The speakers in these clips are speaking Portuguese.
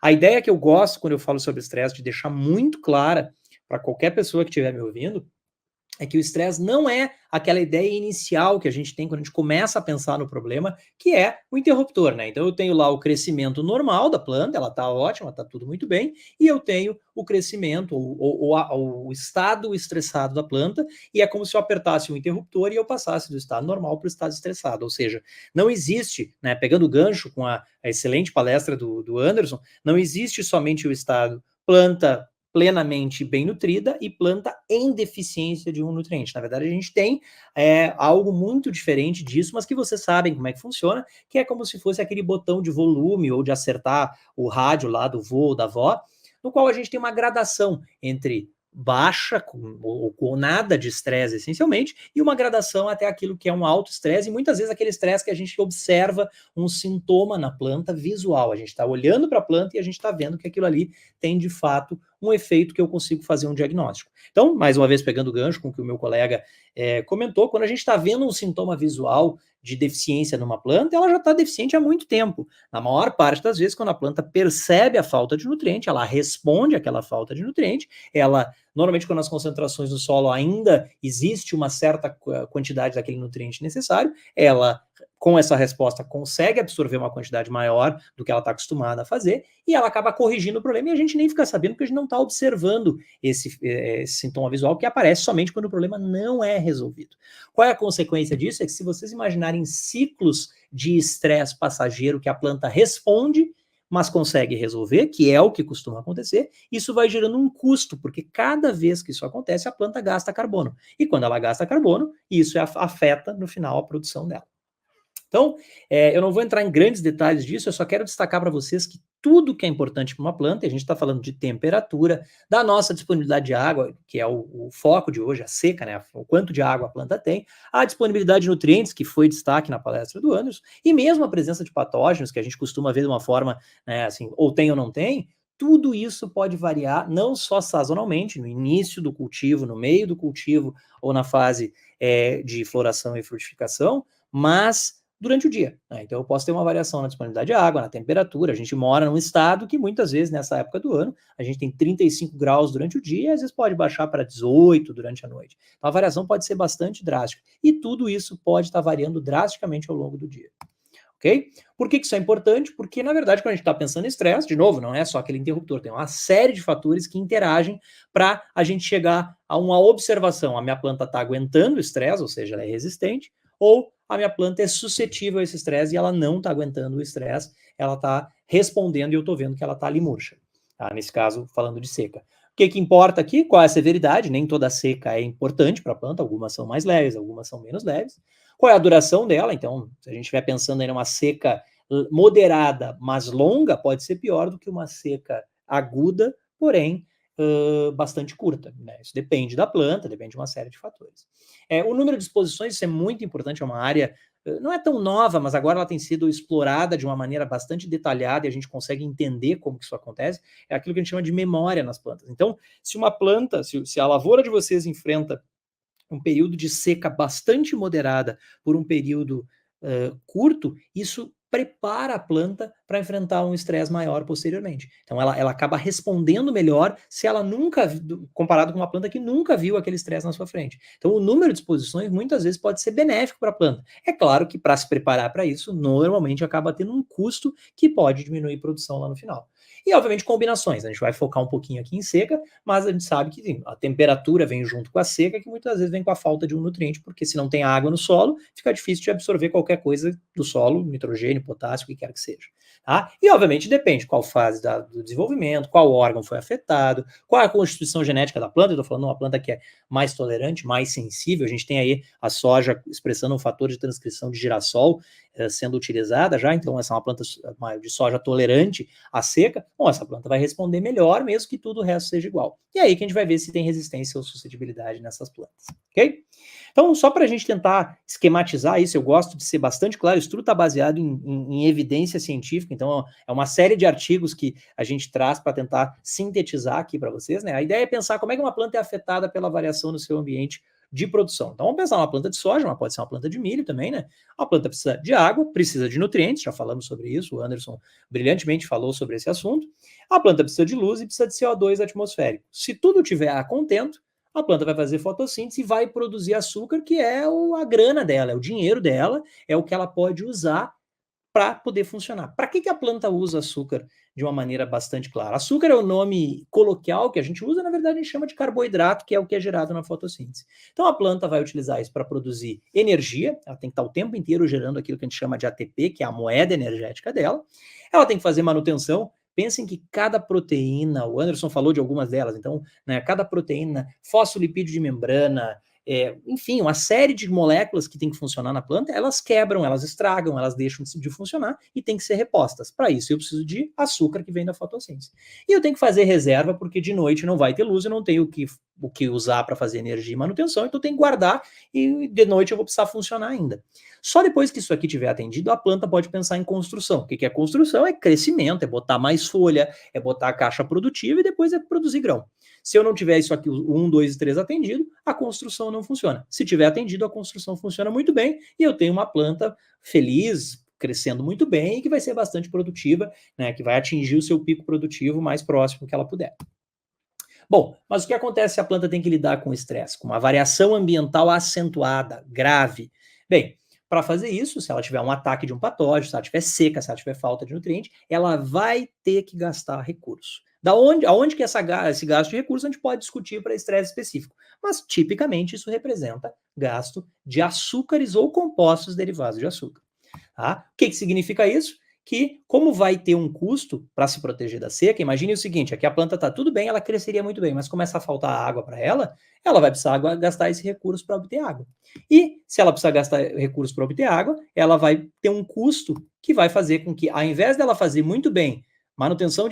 A ideia que eu gosto quando eu falo sobre estresse, de deixar muito clara para qualquer pessoa que estiver me ouvindo, é que o estresse não é aquela ideia inicial que a gente tem quando a gente começa a pensar no problema, que é o interruptor, né? Então eu tenho lá o crescimento normal da planta, ela está ótima, está tudo muito bem, e eu tenho o crescimento, o estado estressado da planta, e é como se eu apertasse o interruptor e eu passasse do estado normal para o estado estressado. Ou seja, não existe, né, pegando o gancho com a excelente palestra do Anderson, não existe somente o estado planta plenamente bem nutrida e planta em deficiência de um nutriente. Na verdade, a gente tem algo muito diferente disso, mas que vocês sabem como é que funciona, que é como se fosse aquele botão de volume ou de acertar o rádio lá do vô ou da avó, no qual a gente tem uma gradação entre baixa ou nada de estresse essencialmente e uma gradação até aquilo que é um alto estresse e muitas vezes aquele estresse que a gente observa um sintoma na planta visual, a gente está olhando para a planta e a gente está vendo que aquilo ali tem de fato um efeito que eu consigo fazer um diagnóstico. Então, mais uma vez pegando o gancho com o que o meu colega comentou, quando a gente está vendo um sintoma visual de deficiência numa planta, ela já está deficiente há muito tempo. Na maior parte das vezes, quando a planta percebe a falta de nutriente, ela responde àquela falta de nutriente, ela normalmente quando as concentrações no solo ainda existe uma certa quantidade daquele nutriente necessário, ela com essa resposta consegue absorver uma quantidade maior do que ela está acostumada a fazer e ela acaba corrigindo o problema e a gente nem fica sabendo porque a gente não está observando esse sintoma visual que aparece somente quando o problema não é resolvido. Qual é a consequência disso? É que se vocês imaginarem ciclos de estresse passageiro que a planta responde, mas consegue resolver, que é o que costuma acontecer, isso vai gerando um custo, porque cada vez que isso acontece, a planta gasta carbono. E quando ela gasta carbono, isso afeta, no final, a produção dela. Então, eu não vou entrar em grandes detalhes disso, eu só quero destacar para vocês que tudo que é importante para uma planta, e a gente está falando de temperatura, da nossa disponibilidade de água, que é o foco de hoje, a seca, né? O quanto de água a planta tem, a disponibilidade de nutrientes, que foi destaque na palestra do Anderson, e mesmo a presença de patógenos, que a gente costuma ver de uma forma, né, assim, ou tem ou não tem, tudo isso pode variar, não só sazonalmente, no início do cultivo, no meio do cultivo, ou na fase de floração e frutificação, mas durante o dia. Né? Então, eu posso ter uma variação na disponibilidade de água, na temperatura. A gente mora num estado que muitas vezes, nessa época do ano, a gente tem 35 graus durante o dia e às vezes pode baixar para 18 durante a noite. Então, a variação pode ser bastante drástica. E tudo isso pode estar variando drasticamente ao longo do dia. Ok? Por que isso é importante? Porque, na verdade, quando a gente está pensando em estresse, de novo, não é só aquele interruptor, tem uma série de fatores que interagem para a gente chegar a uma observação. A minha planta está aguentando o estresse, ou seja, ela é resistente, ou a minha planta é suscetível a esse estresse e ela não está aguentando o estresse, ela está respondendo e eu estou vendo que ela está ali murcha. Tá? Nesse caso, falando de seca. O que importa aqui? Qual é a severidade? Nem toda seca é importante para a planta, algumas são mais leves, algumas são menos leves. Qual é a duração dela? Então, se a gente estiver pensando em uma seca moderada, mas longa, pode ser pior do que uma seca aguda, porém bastante curta. Né? Isso depende da planta, depende de uma série de fatores. O número de exposições, isso é muito importante, é uma área, não é tão nova, mas agora ela tem sido explorada de uma maneira bastante detalhada e a gente consegue entender como que isso acontece, é aquilo que a gente chama de memória nas plantas. Então, se uma planta, se a lavoura de vocês enfrenta um período de seca bastante moderada por um período curto, isso prepara a planta para enfrentar um estresse maior posteriormente. Então, ela acaba respondendo melhor se ela nunca, comparado com uma planta que nunca viu aquele estresse na sua frente. Então, o número de exposições muitas vezes pode ser benéfico para a planta. É claro que para se preparar para isso, normalmente acaba tendo um custo que pode diminuir a produção lá no final. E, obviamente, combinações. A gente vai focar um pouquinho aqui em seca, mas a gente sabe que sim, a temperatura vem junto com a seca, que muitas vezes vem com a falta de um nutriente, porque se não tem água no solo, fica difícil de absorver qualquer coisa do solo, nitrogênio, potássio, o que quer que seja. Tá? E, obviamente, depende qual fase do desenvolvimento, qual órgão foi afetado, qual é a constituição genética da planta. Eu estou falando de uma planta que é mais tolerante, mais sensível. A gente tem aí a soja expressando um fator de transcrição de girassol sendo utilizada já, então essa é uma planta de soja tolerante à seca. Bom, essa planta vai responder melhor, mesmo que tudo o resto seja igual. E aí que a gente vai ver se tem resistência ou suscetibilidade nessas plantas, ok? Então, só para a gente tentar esquematizar isso, eu gosto de ser bastante claro, isso tudo está baseado em evidência científica, então é uma série de artigos que a gente traz para tentar sintetizar aqui para vocês, né? A ideia é pensar como é que uma planta é afetada pela variação no seu ambiente de produção. Então vamos pensar numa planta de soja, mas pode ser uma planta de milho também, né? A planta precisa de água, precisa de nutrientes, já falamos sobre isso, o Anderson brilhantemente falou sobre esse assunto. A planta precisa de luz e precisa de CO2 atmosférico. Se tudo tiver a contento, a planta vai fazer fotossíntese e vai produzir açúcar, que é a grana dela, é o dinheiro dela, é o que ela pode usar para poder funcionar. Para que a planta usa açúcar de uma maneira bastante clara? Açúcar é o nome coloquial que a gente usa, na verdade a gente chama de carboidrato, que é o que é gerado na fotossíntese. Então a planta vai utilizar isso para produzir energia, ela tem que estar o tempo inteiro gerando aquilo que a gente chama de ATP, que é a moeda energética dela. Ela tem que fazer manutenção. Pensem que cada proteína, o Anderson falou de algumas delas, então, né, cada proteína, fosfolipídio de membrana, enfim, uma série de moléculas que tem que funcionar na planta, elas quebram, elas estragam, elas deixam de funcionar e tem que ser repostas. Para isso eu preciso de açúcar que vem da fotossíntese. E eu tenho que fazer reserva porque de noite não vai ter luz, eu não tenho o que usar para fazer energia e manutenção, então eu tenho que guardar e de noite eu vou precisar funcionar ainda. Só depois que isso aqui tiver atendido, a planta pode pensar em construção. O que é construção? É crescimento, é botar mais folha, é botar a caixa produtiva e depois é produzir grão. Se eu não tiver isso aqui, 1, 2 e 3 atendido, a construção não funciona. Se tiver atendido, a construção funciona muito bem e eu tenho uma planta feliz, crescendo muito bem e que vai ser bastante produtiva, né, que vai atingir o seu pico produtivo mais próximo que ela puder. Bom, mas o que acontece se a planta tem que lidar com estresse, com uma variação ambiental acentuada, grave? Bem, para fazer isso, se ela tiver um ataque de um patógeno, se ela tiver seca, se ela tiver falta de nutriente, ela vai ter que gastar recursos. Aonde que esse gasto de recursos a gente pode discutir para estresse específico, mas tipicamente isso representa gasto de açúcares ou compostos derivados de açúcar. Tá? O que significa isso? Que como vai ter um custo para se proteger da seca, imagine o seguinte, aqui a planta está tudo bem, ela cresceria muito bem, mas começa a faltar água para ela vai precisar gastar esse recurso para obter água. E se ela precisar gastar recursos para obter água, ela vai ter um custo que vai fazer com que, ao invés dela fazer muito bem manutenção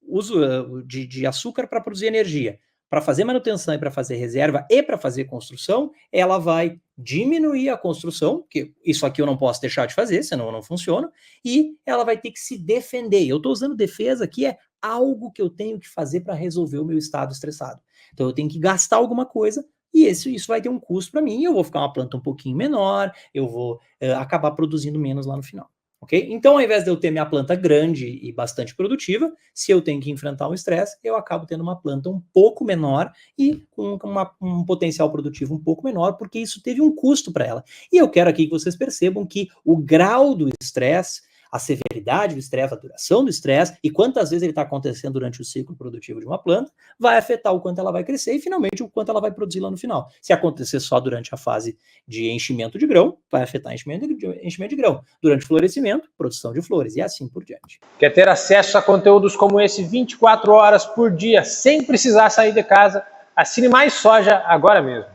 uso de açúcar para produzir energia, para fazer manutenção e para fazer reserva e para fazer construção, ela vai diminuir a construção, que isso aqui eu não posso deixar de fazer, senão não funciona, e ela vai ter que se defender. Eu estou usando defesa que é algo que eu tenho que fazer para resolver o meu estado estressado. Então eu tenho que gastar alguma coisa e isso vai ter um custo para mim, eu vou ficar uma planta um pouquinho menor, eu vou acabar produzindo menos lá no final. Okay? Então, ao invés de eu ter minha planta grande e bastante produtiva, se eu tenho que enfrentar um estresse, eu acabo tendo uma planta um pouco menor e com um potencial produtivo um pouco menor, porque isso teve um custo para ela. E eu quero aqui que vocês percebam que o grau do estresse, a severidade do estresse, a duração do estresse e quantas vezes ele está acontecendo durante o ciclo produtivo de uma planta, vai afetar o quanto ela vai crescer e, finalmente, o quanto ela vai produzir lá no final. Se acontecer só durante a fase de enchimento de grão, vai afetar enchimento de grão. Durante o florescimento, produção de flores e assim por diante. Quer ter acesso a conteúdos como esse 24 horas por dia, sem precisar sair de casa? Assine Mais Soja agora mesmo.